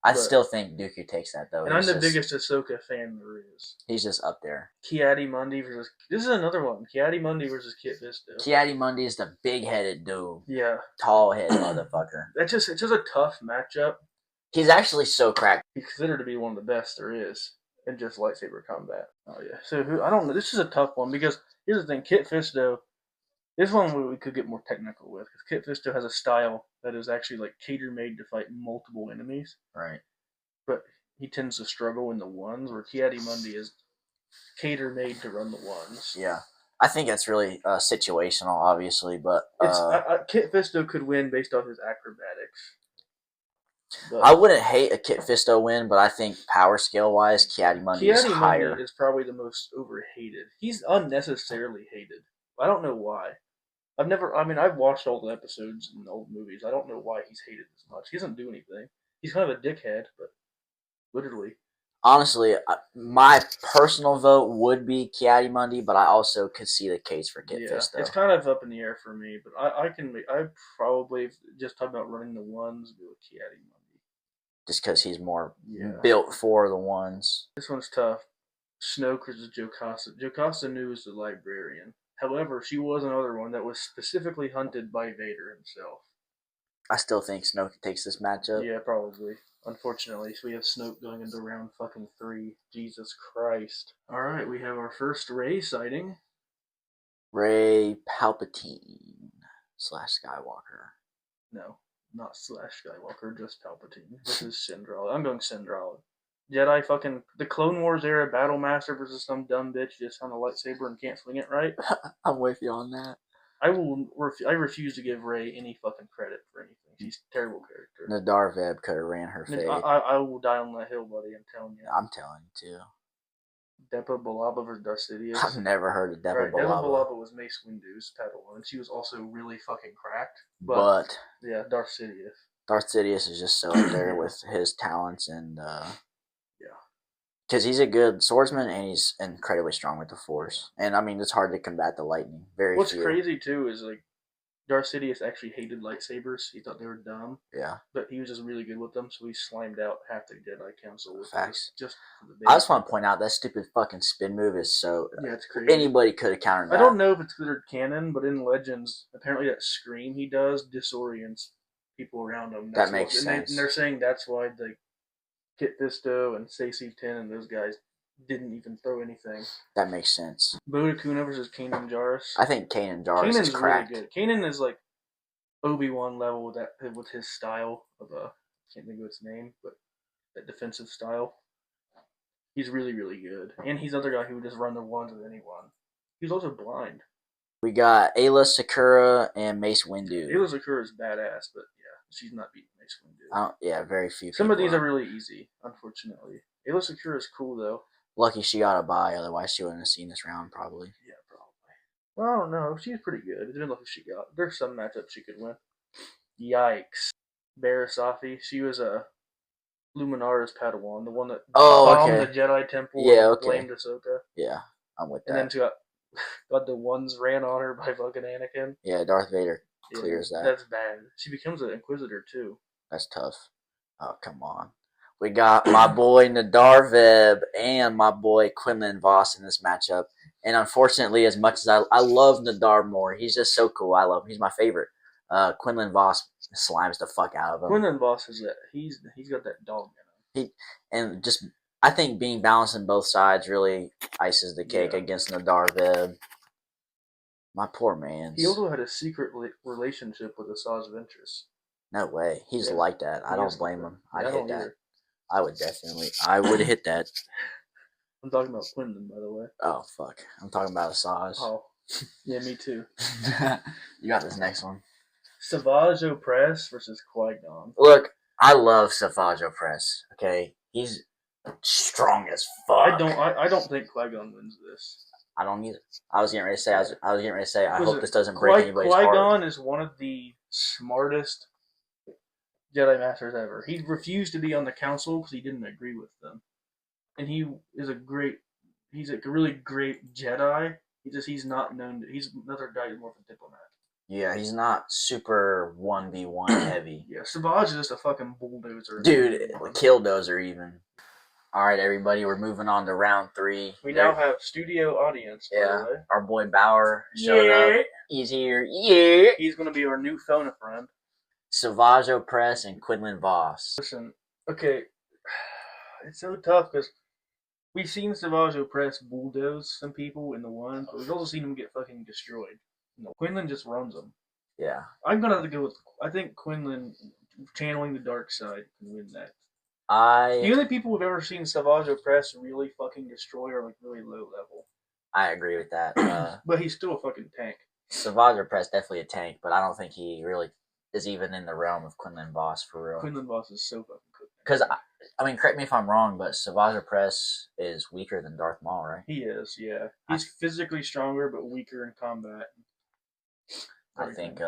I still think Dooku takes that though. And I'm the biggest Ahsoka fan there is. He's just up there. Ki-Adi-Mundi versus this is another one. Ki-Adi-Mundi versus Kit Fisto. Ki-Adi-Mundi is the big-headed dude. Yeah. Tall-headed motherfucker. It's just a tough matchup. He's actually so cracked. He's considered to be one of the best there is in just lightsaber combat. Oh yeah. So I don't know. This is a tough one because here's the thing. Kit Fisto. This one we could get more technical with because Kit Fisto has a style that is actually like tailor-made to fight multiple enemies. Right. But he tends to struggle in the ones, where Ki-Adi-Mundi is cater-made to run the ones. Yeah. I think that's really situational, obviously, but... Kit Fisto could win based off his acrobatics. But I wouldn't hate a Kit Fisto win, but I think power scale-wise, Ki-Adi-Mundi is higher. Ki-Adi-Mundi is probably the most overhated. He's unnecessarily hated. I don't know why. I've watched all the episodes in the old movies. I don't know why he's hated as much. He doesn't do anything. He's kind of a dickhead, but... Literally. Honestly, my personal vote would be Ki-Adi-Mundi, but I also could see the case for Kit Fisto. It's kind of up in the air for me, but I probably just talking about running the ones do a Ki-Adi-Mundi. Just because he's more built for the ones. This one's tough. Snoke versus Jocasta. Jocasta knew was the librarian. However, she was another one that was specifically hunted by Vader himself. I still think Snoke takes this matchup. Yeah, probably. Unfortunately, so we have Snoke going into round fucking 3. Jesus Christ. Alright, we have our first Rey sighting. Rey Palpatine / Skywalker. No, not / Skywalker, just Palpatine. This is Syndrala. I'm going Syndrala. Jedi fucking... The Clone Wars era Battle Master versus some dumb bitch just on a lightsaber and can't swing it right. I'm with you on that. I refuse to give Rey any fucking credit for anything. She's a terrible character. Nadar Veb could have ran her fate. I will die on that hill, buddy. I'm telling you. I'm telling you too. Depa Billaba versus Darth Sidious. I've never heard of Depa Billaba. Depa Billaba was Mace Windu's Padawan, and she was also really fucking cracked. But yeah, Darth Sidious. Darth Sidious is just so up there with his talents and because he's a good swordsman and he's incredibly strong with the Force. And I mean, it's hard to combat the lightning. What's crazy too is like Darth Sidious actually hated lightsabers. He thought they were dumb. Yeah. But he was just really good with them, so he slimed out half the Jedi Council with facts. Just I just want to point out that stupid fucking spin move is so... Yeah, it's crazy. Anybody could have countered that. I don't know if it's considered canon, but in Legends, apparently that scream he does disorients people around him. That makes sense. And they're saying that's why the Kit Fisto and Stacey 10 and those guys didn't even throw anything. That makes sense. Bodakuna versus Kanan Jarrus. I think Kanan Jarrus is Kanan's cracked. really good. Kanan is like Obi-Wan level with his style of can't think of its name, but that defensive style. He's really, really good. And he's another guy who would just run the ones with anyone. He's also blind. We got Ayla Sakura and Mace Windu. Ayla Sakura is badass, but yeah, she's not beating Mace Windu. Yeah, very few. Some of these are really easy, unfortunately. Ayla Sakura is cool though. Lucky she got a bye, otherwise she wouldn't have seen this round probably. Yeah, probably. Well, I don't know. She's pretty good. It depends on who she got. There's some matchups she could win. Yikes. Barasafi. She was a Luminara's Padawan, the one that bombed the Jedi Temple and blamed Ahsoka. Yeah, I'm with that. And then she got the ones ran on her by fucking Anakin. Yeah, Darth Vader clears that. That's bad. She becomes an Inquisitor too. That's tough. Oh, come on. We got my boy Nadar Veb and my boy Quinlan Voss in this matchup. And unfortunately, as much as I love Nadar more, he's just so cool. I love him. He's my favorite. Quinlan Voss slimes the fuck out of him. Quinlan Voss is that he's got that dog in him. And just I think being balanced on both sides really ices the cake against Nadar Veb. My poor man. He also had a secret relationship with Asajj Ventress. No way. He's like that. I don't blame him. I'd hit that. I would hit that. I'm talking about Quinlan, by the way. Oh, fuck. I'm talking about Asajj. Oh. Yeah, me too. You got this next one. Savage Opress versus Qui-Gon. Look, I love Savage Opress. Okay, he's strong as fuck. I don't think Qui-Gon wins this. I don't either. I was getting ready to say. I hope this doesn't break anybody's heart. Qui-Gon is one of the smartest Jedi Masters ever. He refused to be on the council because he didn't agree with them, and he's a really great Jedi. He's not known. He's another guy who's more of a diplomat. Yeah, he's not super 1v1 heavy. Yeah, Savage is just a fucking bulldozer. Dude, killdozer even. All right, everybody, we're moving on to round 3. We now have studio audience. By the way. Our boy Bauer showed up. He's here. Yeah, he's gonna be our new phone friend. Savage Opress and Quinlan Voss. Listen, okay, it's so tough because we've seen Savage Opress bulldoze some people in the one, but we've also seen him get fucking destroyed. Quinlan just runs them. Yeah. I'm going to have to go with, I think Quinlan channeling the dark side can win that. The only people we've ever seen Savage Opress really fucking destroy are like really low level. I agree with that. But he's still a fucking tank. Savage Opress definitely a tank, but I don't think he really is even in the realm of Quinlan Voss for real. Quinlan Voss is so fucking good. Because, I mean, correct me if I'm wrong, but Savage Opress is weaker than Darth Maul, right? He is, yeah. He's physically stronger but weaker in combat. I think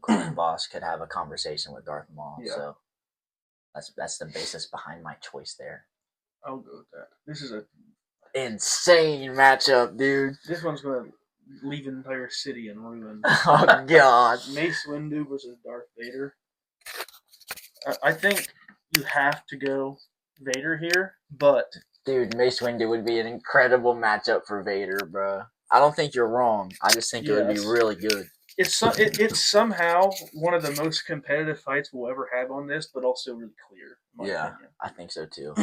Quinlan Voss could have a conversation with Darth Maul, so that's the basis behind my choice there. I'll go with that. This is a insane matchup, dude. This one's gonna leave an entire city in ruin. Oh god. Mace Windu versus Darth Vader. I think you have to go Vader here, but dude, Mace Windu would be an incredible matchup for Vader, bro. I don't think you're wrong. I just think it would be really good. It's somehow one of the most competitive fights we'll ever have on this, but also really clear. In my opinion. I think so too.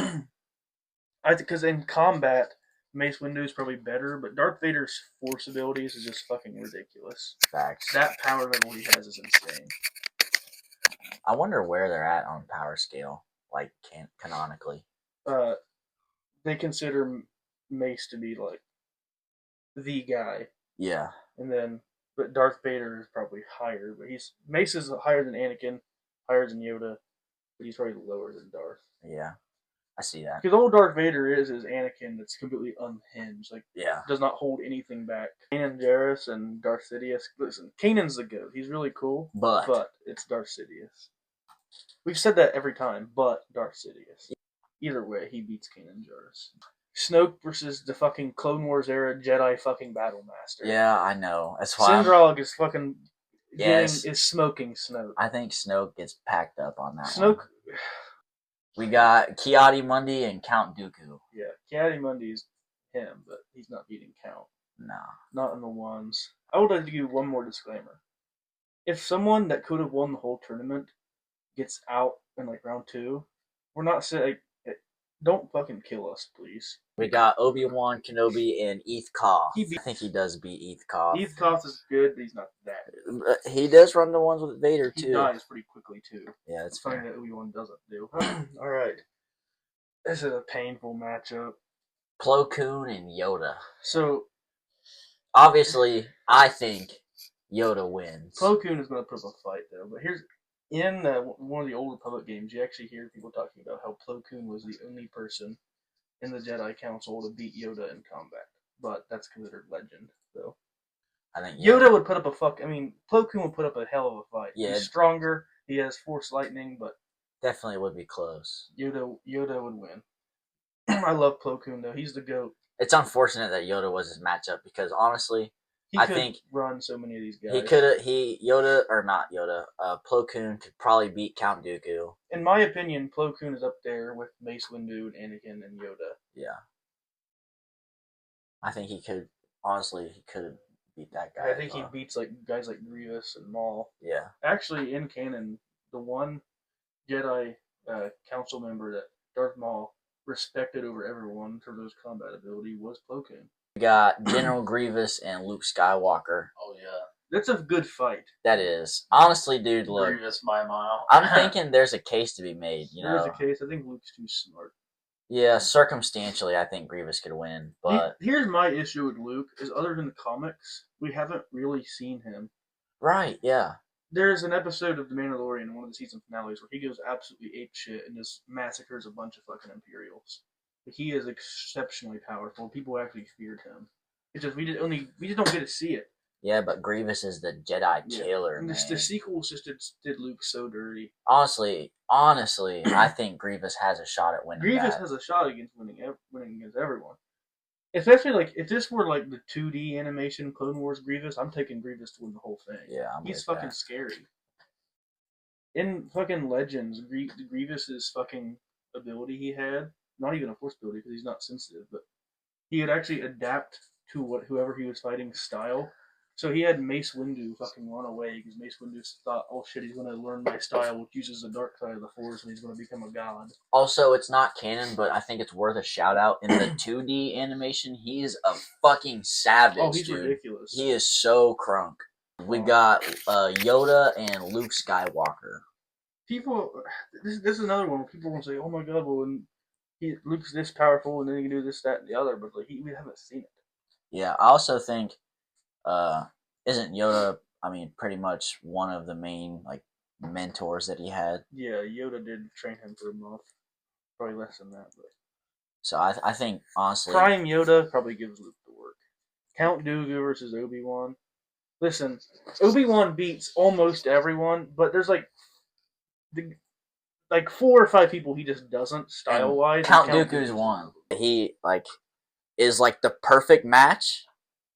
Because in combat, Mace Windu is probably better, but Darth Vader's force abilities is just fucking ridiculous. Facts. That power level he has is insane. I wonder where they're at on power scale, like canonically. They consider Mace to be like the guy. Yeah. But Darth Vader is probably higher. But Mace is higher than Anakin, higher than Yoda, but he's probably lower than Darth. Yeah, I see that. Because all Darth Vader is Anakin that's completely unhinged. Like, does not hold anything back. Kanan Jarrus and Darth Sidious. Listen, Kanan's the GOAT. He's really cool, but it's Darth Sidious. We've said that every time, but Darth Sidious. Either way, he beats Kanan Jarrus. Snoke versus the fucking Clone Wars era Jedi fucking battle master. Yeah, I know. That's why Sindralog is fucking is smoking Snoke. I think Snoke gets packed up on that. Snoke. One. We got Ki-Adi-Mundi and Count Dooku. Yeah, Ki-Adi-Mundi is him, but he's not beating Count. No, not in the ones. I would like to give one more disclaimer. If someone that could have won the whole tournament gets out in like round 2, we're not saying Don't fucking kill us, please. We got Obi-Wan Kenobi and Eth Koth. He beat- I think he does beat Eth Koth. Eth Koth is good, but he's not that good. He does run the ones with Vader, He too. dies pretty quickly, too. Yeah, that's something fair. that Obi-Wan doesn't do. Alright. This is a painful matchup. Plo Koon and Yoda. So, obviously, I think Yoda wins. Plo Koon is going to put up a fight, though. But here's... In one of the Old Republic games, you actually hear people talking about how Plo Koon was the only person in the Jedi Council to beat Yoda in combat. But that's considered legend, though. I think Yoda would put up Plo Koon would put up a hell of a fight. Yeah. He's stronger, he has Force Lightning, but... Definitely would be close. Yoda would win. I love Plo Koon, though. He's the GOAT. It's unfortunate that Yoda was his matchup because, honestly, I think run so many of these guys. he could have. Plo Koon could probably beat Count Dooku. In my opinion, Plo Koon is up there with Mace Windu and Anakin and Yoda. Yeah. I think he could. Honestly, he could beat that guy. I think he beats guys like Grievous and Maul. Yeah. Actually, in canon, the one Jedi council member that Darth Maul respected over everyone for his combat ability was Plo Koon. We got General Grievous and Luke Skywalker. Oh yeah, that's a good fight. That is. Honestly, dude, look. Grievous by a mile. I'm thinking there's a case to be made. There's a case. I think Luke's too smart. Yeah, circumstantially, I think Grievous could win. But here's my issue with Luke: is other than the comics, we haven't really seen him. Right? Yeah. There's an episode of The Mandalorian, one of the season finales, where he goes absolutely apeshit and just massacres a bunch of fucking Imperials. But he is exceptionally powerful. People actually feared him. It's just we just don't get to see it. Yeah, but Grievous is the Jedi killer. And the sequels just did Luke so dirty. Honestly, I think Grievous has a shot at winning. Grievous has a shot against winning against everyone. Especially if this were the 2D animation Clone Wars Grievous, I'm taking Grievous to win the whole thing. Yeah, he's fucking scary. In fucking Legends, Grievous's fucking ability he had, not even a force ability because he's not sensitive, but he would actually adapt to whoever he was fighting style. So he had Mace Windu fucking run away because Mace Windu thought, oh shit, he's going to learn my style, which uses the dark side of the Force, and he's going to become a god. Also, it's not canon, but I think it's worth a shout out. In the 2D animation, he's a fucking savage, oh, he's dude. Ridiculous. He is so crunk. We got Yoda and Luke Skywalker. People, this is another one where people will say, oh my god, well, Luke's this powerful, and then he can do this, that, and the other, but we haven't seen it. Yeah, I also think... isn't Yoda, pretty much one of the main, mentors that he had? Yeah, Yoda did train him for a month. Probably less than that, but... So I think, honestly... Prime Yoda probably gives Luke the work. Count Dooku versus Obi-Wan. Listen, Obi-Wan beats almost everyone, but there's, 4 or 5 people he just doesn't, style-wise. Count Dooku's one. He, is, the perfect match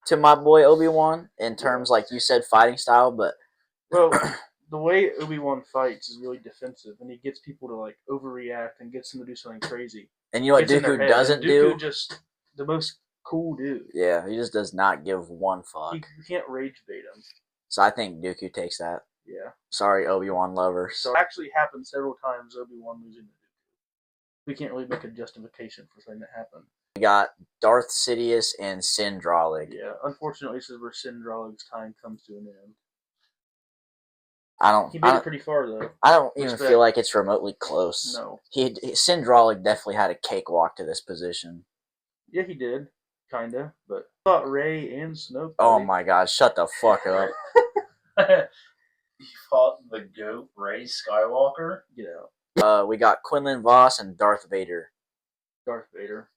to my boy Obi-Wan in terms, like you said, fighting style, but... Well, the way Obi-Wan fights is really defensive, and he gets people to, overreact and gets them to do something crazy. And you know what Dooku doesn't do? Dooku just the most cool dude. Yeah, he just does not give one fuck. You can't rage bait him. So I think Dooku takes that. Yeah. Sorry, Obi-Wan lovers. So it actually happened several times, Obi-Wan losing to Dooku. We can't really make a justification for saying that happened. We got Darth Sidious and Sindralig. Yeah, unfortunately, this is where Sindralig's time comes to an end. He made it pretty far, though. I don't even feel like it's remotely close. No. Sindralig definitely had a cakewalk to this position. Yeah, he did. Kinda. But I thought Rey and Snoke... Oh my god, shut the fuck up. He fought the GOAT, Rey Skywalker? Get out. We got Quinlan Vos and Darth Vader. Darth Vader.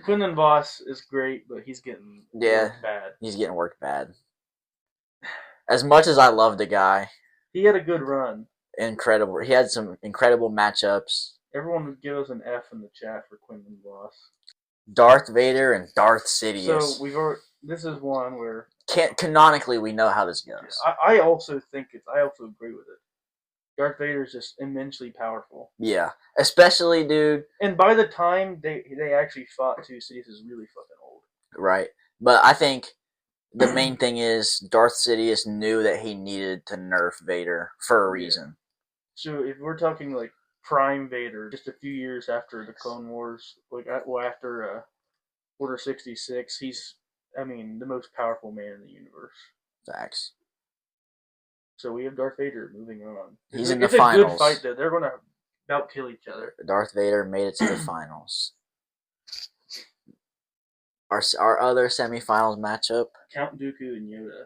Quinlan Vos is great, but he's getting worked bad. He's getting worked bad. As much as I love the guy... He had a good run. Incredible. He had some incredible matchups. Everyone would give us an F in the chat for Quinlan Vos. Darth Vader and Darth Sidious. So this is one where canonically we know how this goes. I also agree with it. Darth Vader is just immensely powerful. Yeah, especially, dude. And by the time they actually fought too, Sidious is really fucking old. Right, but I think the main thing is Darth Sidious knew that he needed to nerf Vader for a reason. So if we're talking Prime Vader, just a few years after the Clone Wars, after Order 66. He's, I mean, the most powerful man in the universe. Facts. So we have Darth Vader moving on. He's in the It's a finals. good fight, though. They're going to about kill each other. Darth Vader made it to the finals. Our other semifinals matchup. Count Dooku and Yoda.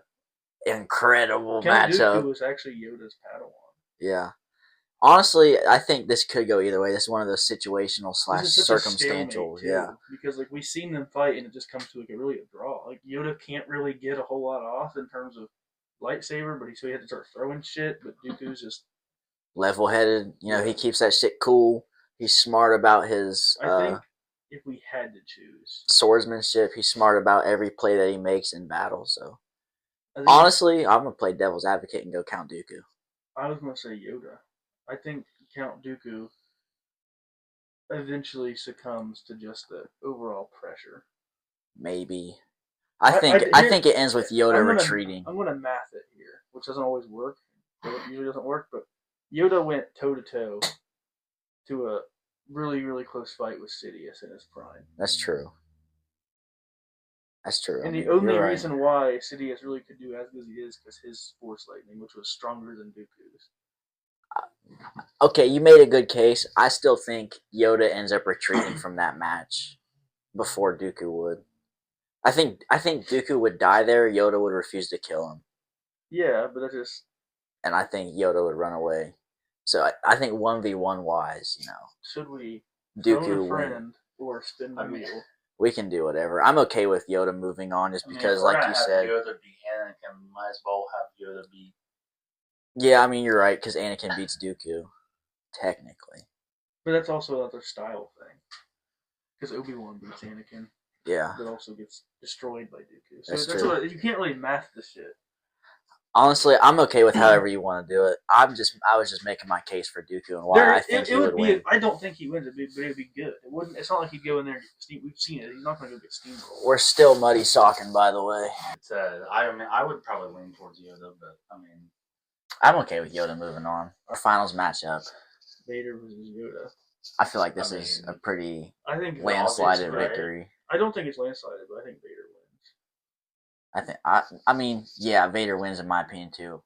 Incredible Count matchup. Dooku was actually Yoda's Padawan. Yeah. Honestly, I think this could go either way. This is one of those situational / This is such circumstantial. a stalemate, too, Yeah. because like we've seen them fight and it just comes to like a draw. Like Yoda can't really get a whole lot off in terms of lightsaber, but he had to start throwing shit. But Dooku's just level-headed. He keeps that shit cool. He's smart about his. I think if we had to choose swordsmanship, he's smart about every play that he makes in battle. So honestly, I'm gonna play devil's advocate and go Count Dooku. I was gonna say Yoda. I think Count Dooku eventually succumbs to just the overall pressure. Maybe. I think it ends with Yoda retreating. I'm gonna math it here, which doesn't always work. It usually doesn't work, but Yoda went toe to toe to a really, really close fight with Sidious in his prime. That's true. That's true. And the only reason why Sidious really could do as good as he is because his Force Lightning, which was stronger than Dooku's. Okay, you made a good case. I still think Yoda ends up retreating from that match before Dooku would. I think Dooku would die there. Yoda would refuse to kill him. Yeah, but that's just. And I think Yoda would run away. So I think 1v1 wise, Should we Dooku phone a friend or spin the wheel? We can do whatever. I'm okay with Yoda moving on just because, like you said. Yoda beat Anakin, might as well have Yoda beat. Yeah, I mean, you're right, because Anakin beats Dooku, technically. But that's also another style thing. Because Obi-Wan beats Anakin. Yeah. That also gets destroyed by Dooku. So that's true. You can't really math this shit. Honestly, I'm okay with however you want to do it. I was just making my case for Dooku and why I think he would win. I don't think he wins, but it would be good. It wouldn't. It's not like he'd go in there and get steam. We've seen it. He's not going to go get steamrolled. We're still muddy socking, by the way. It's I would probably lean towards Yoda, but I mean, I'm okay with Yoda moving on. Our finals matchup. Vader versus Yoda. I feel like this is a pretty landslided victory. I don't think it's landslided, but I think Vader wins. I mean, yeah, Vader wins in my opinion too.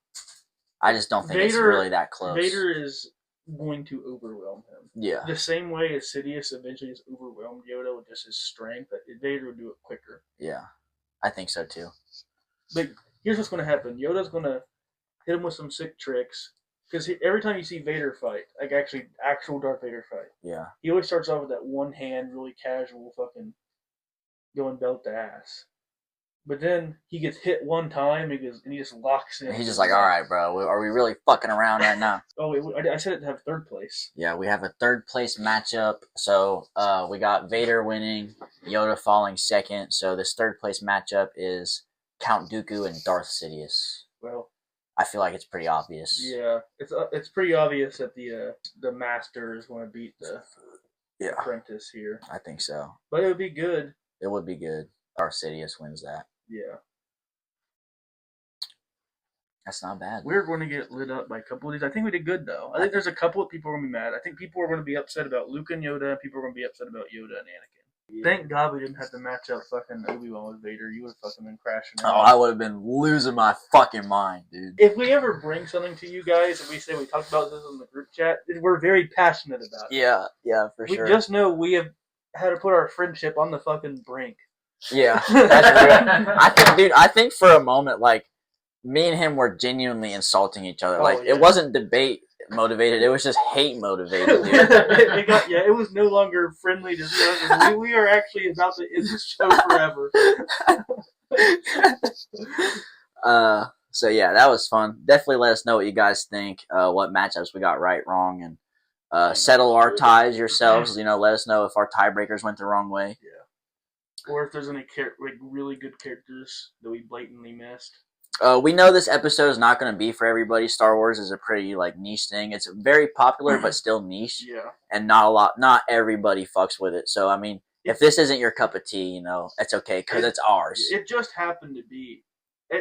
I just don't think it's really that close. Vader is going to overwhelm him. Yeah. The same way as Sidious eventually just overwhelmed Yoda with just his strength, Vader would do it quicker. Yeah, I think so too. But here's what's going to happen. Yoda's going to hit him with some sick tricks. Because every time you see Vader fight, like actual Darth Vader fight, yeah, he always starts off with that one hand, really casual fucking going belt to ass. But then he gets hit one time and he just locks in. He's just like, all right, bro, are we really fucking around right now? I said it to have third place. Yeah, we have a third place matchup. So we got Vader winning, Yoda falling second. So this third place matchup is Count Dooku and Darth Sidious. Well, I feel like it's pretty obvious. Yeah, it's pretty obvious that the master is going to beat the apprentice here. I think so. But it would be good. It would be good. Darth Sidious wins that. Yeah. That's not bad. We're going to get lit up by a couple of these. I think we did good, though. I think there's a couple of people who are going to be mad. I think people are going to be upset about Luke and Yoda, and people are going to be upset about Yoda and Anakin. Yeah. Thank God we didn't have to match up fucking Obi-Wan with Vader. You would have fucking been crashing out. Oh, I would have been losing my fucking mind, dude. If we ever bring something to you guys and we say we talked about this in the group chat, we're very passionate about it. Yeah, for sure. We just know we have had to put our friendship on the fucking brink. Yeah, that's real. I think for a moment, like, me and him were genuinely insulting each other. It wasn't debate motivated; it was just hate motivated, dude. It was no longer friendly discussion. We are actually about to end this show forever. So yeah, that was fun. Definitely let us know what you guys think. What matchups we got right, wrong, and settle our ties yourselves. Let us know if our tiebreakers went the wrong way. Yeah. Or if there's any really good characters that we blatantly missed. We know this episode is not going to be for everybody. Star Wars is a pretty niche thing. It's very popular, but still niche. Yeah. And not everybody fucks with it. So I mean, if this isn't your cup of tea, it's okay because it's ours. It just happened to be.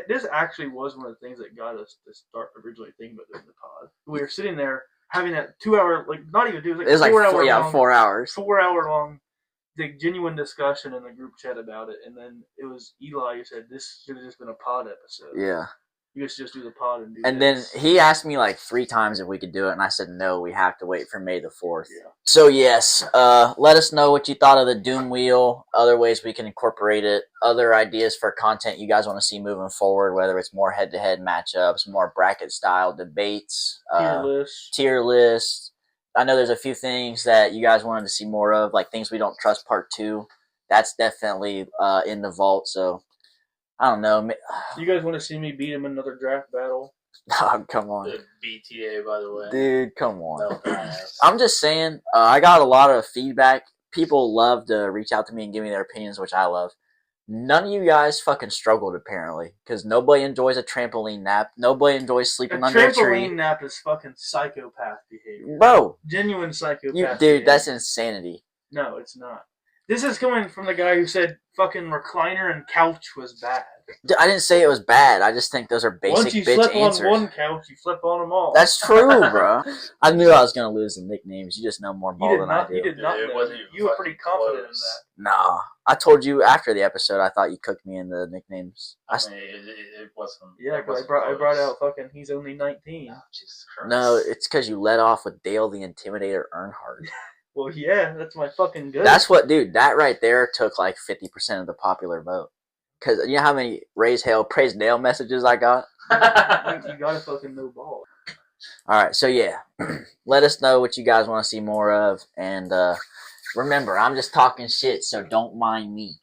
This actually was one of the things that got us to start originally thinking about doing the pod. We were sitting there having that 2 hour, like not even 2, It was like 4 hours. 4 hour long, the genuine discussion in the group chat about it, and then it was Eli who said this should have just been a pod episode. Yeah. You guys just do the pod and do. And this. then he asked me like 3 times if we could do it, and I said no. We have to wait for May the 4th. Yeah. So yes, let us know what you thought of the Doom Wheel. Other ways we can incorporate it. Other ideas for content you guys want to see moving forward. Whether it's more head-to-head matchups, more bracket-style debates, tier lists. I know there's a few things that you guys wanted to see more of, like Things We Don't Trust Part 2. That's definitely in the vault. So I don't know. You guys want to see me beat him in another draft battle? Oh, come on. The BTA, by the way. Dude, come on. No, I'm just saying, I got a lot of feedback. People love to reach out to me and give me their opinions, which I love. None of you guys fucking struggled, apparently, because nobody enjoys a trampoline nap. Nobody enjoys sleeping under a tree. A trampoline nap is fucking psychopath behavior. Bro. Genuine psychopath Dude, behavior. That's insanity. No, it's not. This is coming from the guy who said fucking recliner and couch was bad. I didn't say it was bad. I just think those are basic Once you bitch flip answers. on one couch, you flip on them all. That's true, bro. I knew I was going to lose the nicknames. You just know more ball than I do. You did not know. You were pretty confident in that. No. I told you after the episode I thought you cooked me in the nicknames. It wasn't. Yeah, because I brought out fucking he's only 19. Oh, Jesus Christ. No, it's because you let off with Dale the Intimidator Earnhardt. Well, yeah, that's my fucking good. That's what, dude, that right there took like 50% of the popular vote. Because you know how many Raise Hail, Praise Dale messages I got? You gotta fucking know ball. Alright, so yeah. Let us know what you guys want to see more of. And remember, I'm just talking shit, so don't mind me.